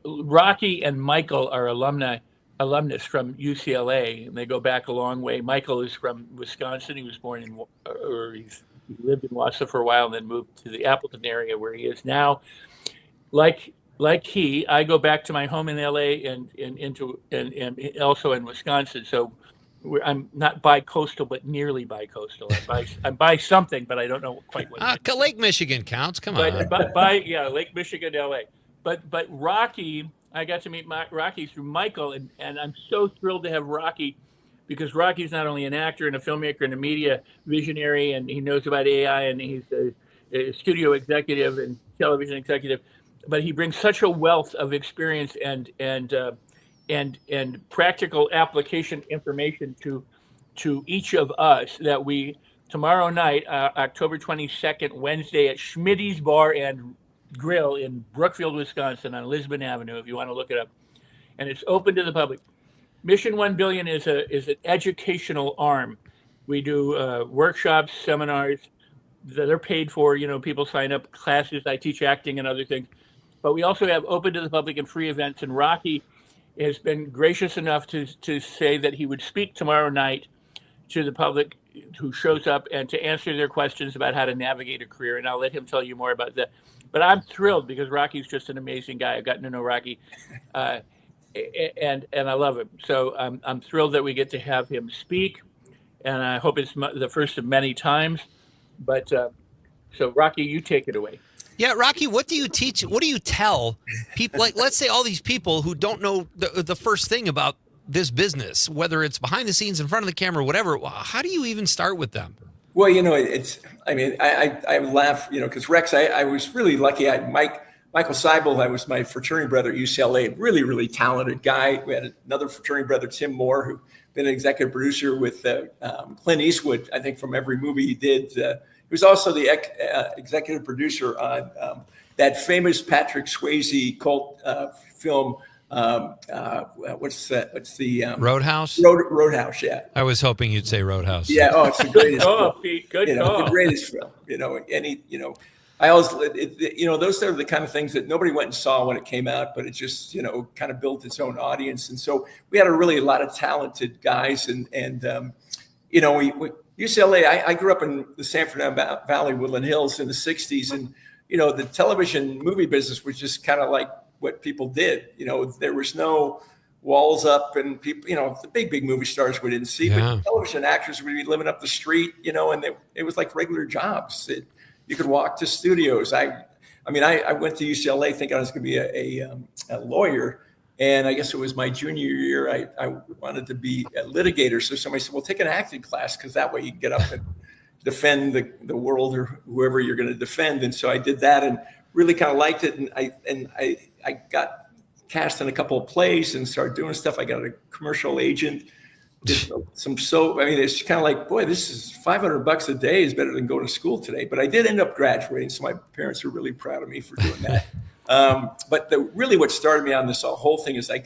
[SPEAKER 14] Rocky and Michael are alumnus from UCLA, and they go back a long way. Michael is from Wisconsin. He was born he lived in Wausau for a while and then moved to the Appleton area where he is now. Like I go back to my home in LA and also in Wisconsin. So I'm not bi-coastal, but nearly bi-coastal. I'm by something, but I don't know quite what.
[SPEAKER 1] Lake Michigan counts. Come on.
[SPEAKER 14] But Lake Michigan, LA. But Rocky, I got to meet Rocky through Michael, and I'm so thrilled to have Rocky, because Rocky's not only an actor and a filmmaker and a media visionary, and he knows about AI, and he's a studio executive and television executive, but he brings such a wealth of experience and practical application information to each of us that we tomorrow night, October 22nd, Wednesday at Schmitty's Bar and Grill in Brookfield, Wisconsin, on Lisbon Avenue, if you want to look it up, and it's open to the public. Mission 1 Billion is an educational arm. We do workshops, seminars that are paid for. People sign up, classes. I teach acting and other things. But we also have open to the public and free events. And Rocky has been gracious enough to say that he would speak tomorrow night to the public who shows up and to answer their questions about how to navigate a career. And I'll let him tell you more about that. But I'm thrilled because Rocky's just an amazing guy. I've gotten to know Rocky. And I love him. So I'm thrilled that we get to have him speak, and I hope it's the first of many times. But so Rocky, you take it away.
[SPEAKER 1] Yeah, Rocky, what do you teach? What do you tell people? Like, let's say all these people who don't know the first thing about this business, whether it's behind the scenes, in front of the camera, whatever. How do you even start with them?
[SPEAKER 13] Well, I laugh, because Rex, I was really lucky. Michael Seibel, I was my fraternity brother at UCLA, really, really talented guy. We had another fraternity brother, Tim Moore, who been an executive producer with Clint Eastwood, I think, from every movie he did. He was also the executive producer on that famous Patrick Swayze cult film. What's the
[SPEAKER 1] Roadhouse?
[SPEAKER 13] Roadhouse, yeah.
[SPEAKER 1] I was hoping you'd say Roadhouse.
[SPEAKER 13] Yeah, it's the greatest.
[SPEAKER 14] Pete, good call.
[SPEAKER 13] The greatest film. I always, those are the kind of things that nobody went and saw when it came out, but it just, kind of built its own audience. And so we had a lot of talented guys, and we UCLA. I grew up in the San Fernando Valley, Woodland Hills in the '60s, and the television movie business was just kind of like what people did. There was no walls up, and people, the big movie stars we didn't see,
[SPEAKER 1] Yeah.
[SPEAKER 13] but television actors would be living up the street, and it was like regular jobs. You could walk to studios. I went to UCLA thinking I was going to be a lawyer. And I guess it was my junior year. I wanted to be a litigator. So somebody said, well, take an acting class, because that way you can get up and defend the world or whoever you're going to defend. And so I did that and really kind of liked it. And I got cast in a couple of plays and started doing stuff. I got a commercial agent, did some soap. It's kind of like, boy, this is $500 a day is better than going to school today. But I did end up graduating, so my parents were really proud of me for doing that. But really what started me on this whole thing is I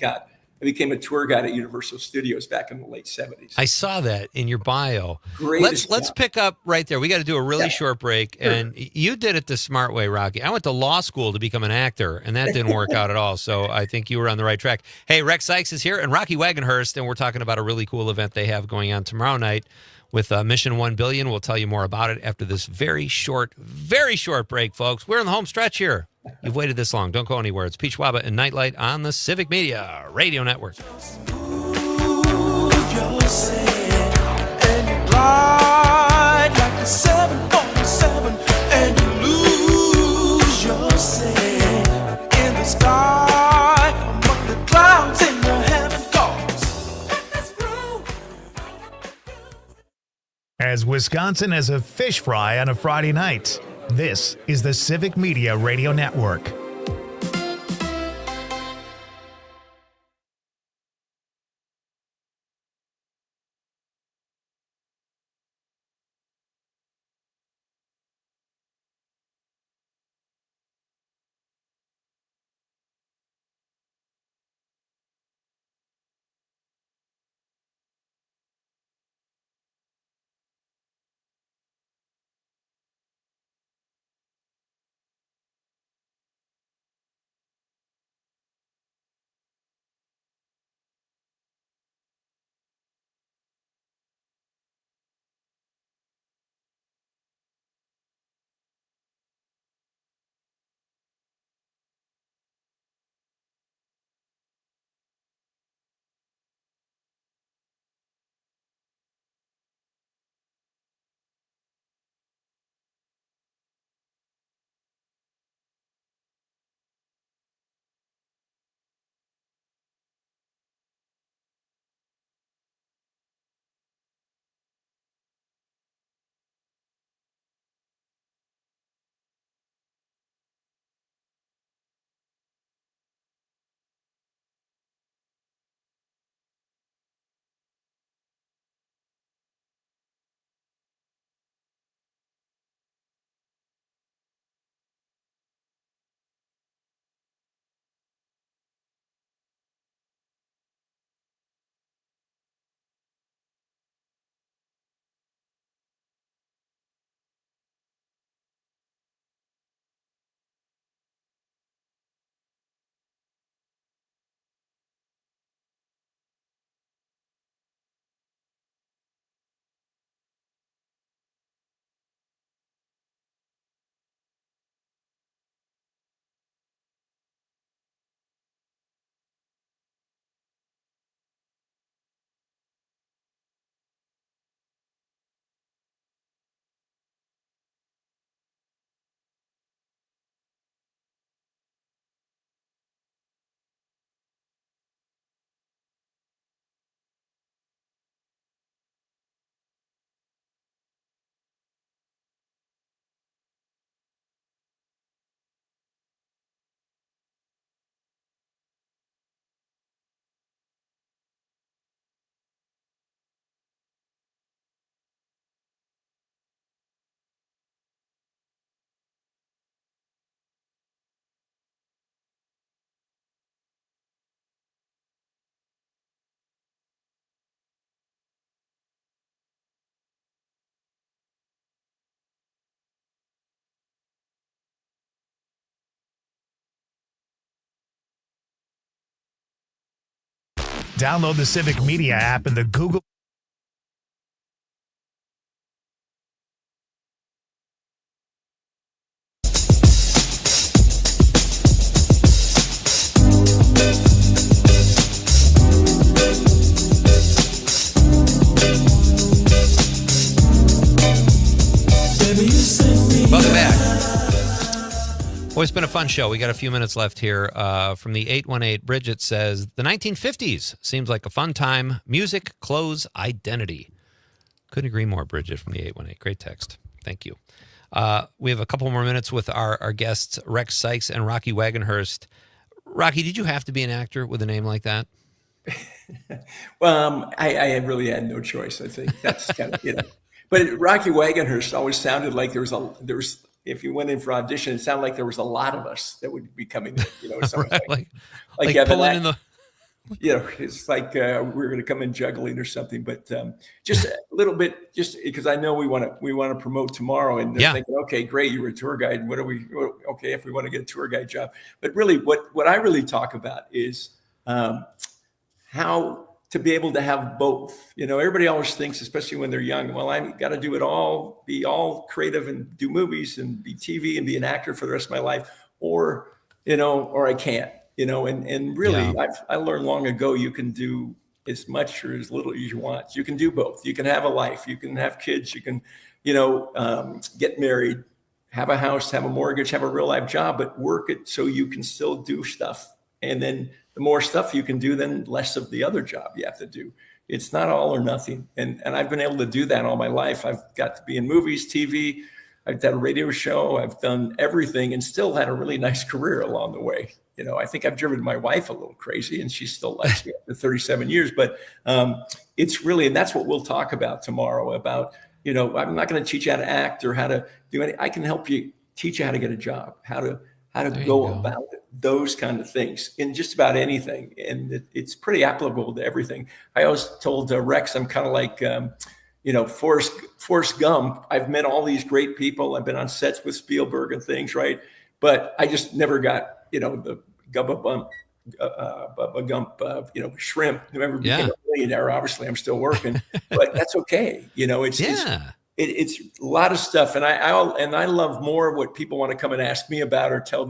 [SPEAKER 13] became a tour guide at Universal Studios back in the late 70s.
[SPEAKER 1] I saw that in your bio.
[SPEAKER 13] Greatest
[SPEAKER 1] Let's
[SPEAKER 13] job.
[SPEAKER 1] pick up right there. We got to do a really short break. And you did it the smart way, Rocky. I went to law school to become an actor, and that didn't work out at all. So I think you were on the right track. Hey, Rex Sikes is here, and Rocky Wagonhurst, and we're talking about a really cool event they have going on tomorrow night with Mission 1 Billion. We'll tell you more about it after this very short break, folks. We're in the home stretch here. You've waited this long. Don't go anywhere. It's Pete Schwaba and Nite Lite on the Civic Media Radio Network.
[SPEAKER 15] Glide like the 747, and you lose yourself in the sky among the clouds in the heaven calls.
[SPEAKER 5] As Wisconsin has a fish fry on a Friday night, this is the Civic Media Radio Network. Download the Civic Media app in the Google
[SPEAKER 1] Welcome back. Well, it's been a fun show. We got a few minutes left here. From the 818, Bridget says, the 1950s seems like a fun time. Music, clothes, identity. Couldn't agree more, Bridget from the 818. Great text. Thank you. We have a couple more minutes with our guests, Rex Sikes and Rocky Wagonhurst. Rocky, did you have to be an actor with a name like that?
[SPEAKER 13] Well, I really had no choice. I think that's kind of, But Rocky Wagonhurst always sounded like there was if you went in for audition, it sounded like there was a lot of us that would be coming in, something
[SPEAKER 1] right,
[SPEAKER 13] like
[SPEAKER 1] pulling in the...
[SPEAKER 13] it's like we're going to come in juggling or something, but just a little bit, just because I know we want to promote tomorrow, and they're thinking, okay, great, you were a tour guide. Okay, if we want to get a tour guide job, but really, what I really talk about is how to be able to have both. Everybody always thinks, especially when they're young, well, I got to do it all, be all creative and do movies and be TV and be an actor for the rest of my life, or I can't. And really, I learned long ago, you can do as much or as little as you want. You can do both. You can have a life. You can have kids. You can, get married, have a house, have a mortgage, have a real life job, but work it so you can still do stuff. And then the more stuff you can do, then less of the other job you have to do. It's not all or nothing. And I've been able to do that all my life. I've got to be in movies, TV. I've done a radio show. I've done everything and still had a really nice career along the way. I think I've driven my wife a little crazy, and she still likes me after 37 years. But it's really, and that's what we'll talk about tomorrow about, I'm not going to teach you how to act or how to do anything. I can help you, teach you how to get a job, how to go about it, those kind of things in just about anything. And it's pretty applicable to everything. I always told Rex, I'm kind of like, Forrest Gump. I've met all these great people. I've been on sets with Spielberg and things, right? But I just never got, the Bubba Gump, shrimp. Whoever became a millionaire, obviously I'm still working, but that's okay. It's a lot of stuff. And I love more what people want to come and ask me about or tell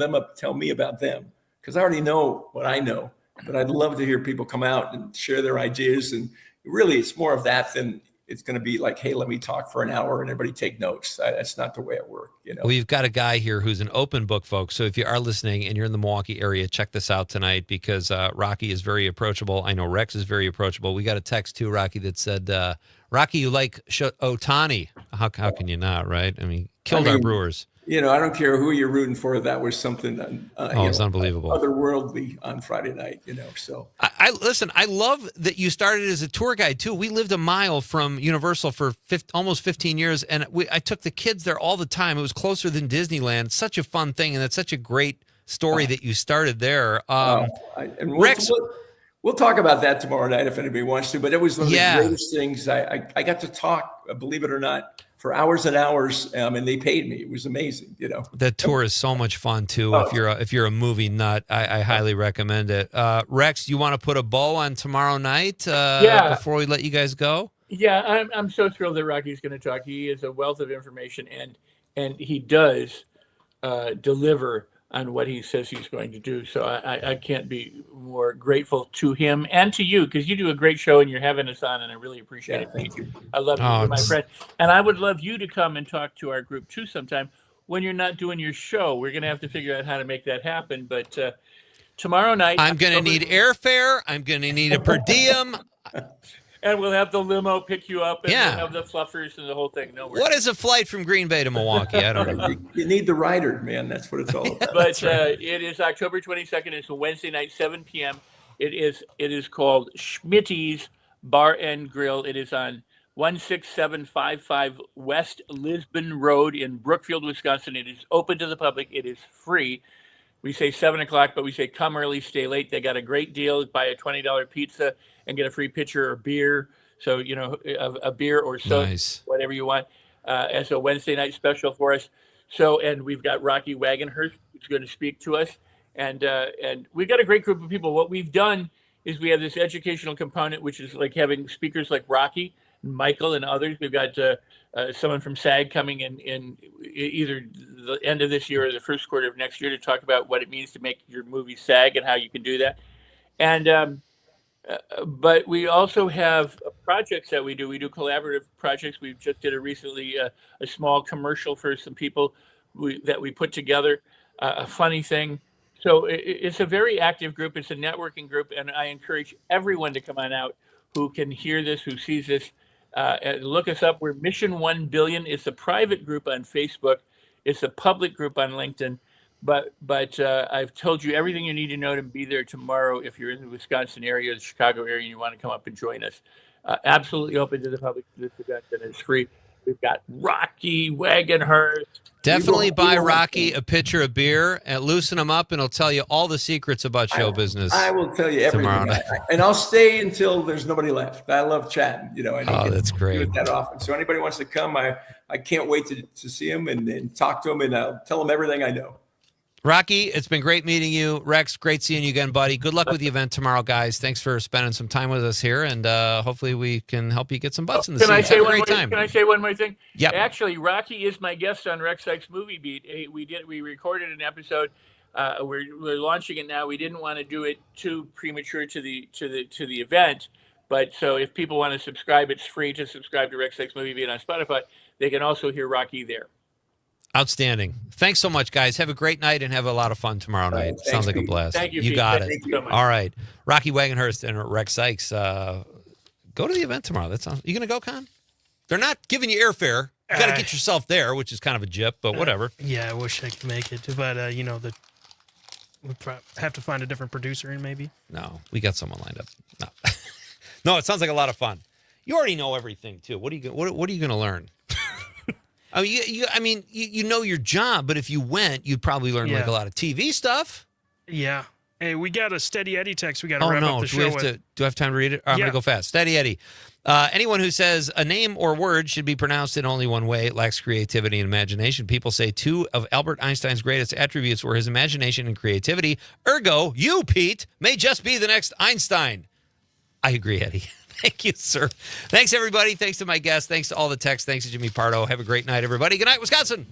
[SPEAKER 13] me about them. Cause I already know what I know, but I'd love to hear people come out and share their ideas. And really it's more of that than it's going to be like, hey, let me talk for an hour and everybody take notes. That's not the way it works.
[SPEAKER 1] Well, you've got a guy here who's an open book, folks. So if you are listening and you're in the Milwaukee area, check this out tonight because Rocky is very approachable. I know Rex is very approachable. We got a text too, Rocky, that said, Rocky, you like Ohtani. How can you not, right? I mean, our Brewers.
[SPEAKER 13] I don't care who you're rooting for. That was something
[SPEAKER 1] it's unbelievable.
[SPEAKER 13] Otherworldly on Friday night, so.
[SPEAKER 1] I listen, I love that you started as a tour guide too. We lived a mile from Universal for almost 15 years, and I took the kids there all the time. It was closer than Disneyland. Such a fun thing, and it's such a great story that you started there. Rex,
[SPEAKER 13] we'll talk about that tomorrow night if anybody wants to, but it was one of the greatest things. I got to talk, believe it or not, for hours and hours, and they paid me. It was amazing,
[SPEAKER 1] That tour is so much fun too. If you're a movie nut, I highly recommend it. Rex, you want to put a bow on tomorrow night before we let you guys go?
[SPEAKER 14] Yeah, I'm so thrilled that Rocky's going to talk. He is a wealth of information, and he does deliver on what he says he's going to do. So I can't be more grateful to him and to you, because you do a great show and you're having us on, and I really appreciate it.
[SPEAKER 13] Thank you.
[SPEAKER 14] I love you, my friend. And I would love you to come and talk to our group too sometime when you're not doing your show. We're going to have to figure out how to make that happen. But tomorrow night,
[SPEAKER 1] I'm going to need airfare. I'm going to need a per diem.
[SPEAKER 14] And we'll have the limo pick you up, and we'll have the fluffers and the whole thing. No worries.
[SPEAKER 1] What is a flight from Green Bay to Milwaukee? I don't know.
[SPEAKER 13] You need the rider, man. That's what it's all about.
[SPEAKER 14] But it is October 22nd. It's a Wednesday night, 7 p.m. It is called Schmitty's Bar and Grill. It is on 16755 West Lisbon Road in Brookfield, Wisconsin. It is open to the public. It is free. We say 7 o'clock, but we say come early, stay late. They got a great deal. Buy a $20 pizza and get a free pitcher of beer. So, a beer or soda, whatever you want, as a Wednesday night special for us. So, and we've got Rocky Wagonhurst who's going to speak to us. And we've got a great group of people. What we've done is we have this educational component, which is like having speakers like Rocky, and Michael, and others. We've got someone from SAG coming in either the end of this year or the first quarter of next year to talk about what it means to make your movie SAG and how you can do that. And but we also have projects that we do. We do collaborative projects. We just did recently a small commercial for some people that we put together, a funny thing. So it's a very active group. It's a networking group, and I encourage everyone to come on out who can hear this, who sees this. And look us up. We're Mission 1 Billion. It's a private group on Facebook. It's a public group on LinkedIn. But I've told you everything you need to know to be there tomorrow if you're in the Wisconsin area, the Chicago area, and you want to come up and join us. Absolutely open to the public for this event, and it's free. We've got Rocky Wagonhurst.
[SPEAKER 1] Definitely buy Rocky a pitcher of beer and loosen him up, and he'll tell you all the secrets about show business.
[SPEAKER 13] I will tell you everything, and I'll stay until there's nobody left. I love chatting, I don't
[SPEAKER 1] that's great.
[SPEAKER 13] do it that often. So anybody wants to come, I can't wait to see him and talk to him, and I'll tell him everything I know.
[SPEAKER 1] Rocky, it's been great meeting you. Rex, great seeing you again, buddy. Good luck with the event tomorrow, guys. Thanks for spending some time with us here, and hopefully we can help you get some butts in the seat. Have a great time.
[SPEAKER 14] Can I say one more thing?
[SPEAKER 1] Yep.
[SPEAKER 14] Actually, Rocky is my guest on Rex Sikes Movie Beat. We recorded an episode. We're launching it now. We didn't want to do it too premature to the event, but so if people want to subscribe, it's free to subscribe to Rex Sikes Movie Beat on Spotify. They can also hear Rocky there.
[SPEAKER 1] Outstanding. Thanks so much, guys. Have a great night and have a lot of fun tomorrow night.
[SPEAKER 14] Thanks,
[SPEAKER 1] Sounds like a
[SPEAKER 14] Pete.
[SPEAKER 1] blast.
[SPEAKER 14] Thank you,
[SPEAKER 1] You
[SPEAKER 14] Pete.
[SPEAKER 1] got
[SPEAKER 14] Thank
[SPEAKER 1] it.
[SPEAKER 14] you so much.
[SPEAKER 1] All right. Rocky Wagonhurst and Rex Sikes. Go to the event tomorrow. You going to go, Con? They're not giving you airfare. You got to get yourself there, which is kind of a jip, but whatever.
[SPEAKER 2] Yeah, I wish I could make it, but we'll have to find a different producer in maybe.
[SPEAKER 1] No, we got someone lined up. No, no, it sounds like a lot of fun. You already know everything too. What are you going to learn? You know your job, but if you went, you'd probably learn like a lot of TV stuff.
[SPEAKER 2] Yeah. Hey, we got a Steady Eddie text. We got to wrap up the show with.
[SPEAKER 1] Do I have time to read it? I'm going to go fast. Steady Eddie. Anyone who says a name or word should be pronounced in only one way lacks creativity and imagination. People say two of Albert Einstein's greatest attributes were his imagination and creativity. Ergo, you, Pete, may just be the next Einstein. I agree, Eddie. Thank you, sir. Thanks, everybody. Thanks to my guests. Thanks to all the texts. Thanks to Jimmy Pardo. Have a great night, everybody. Good night, Wisconsin.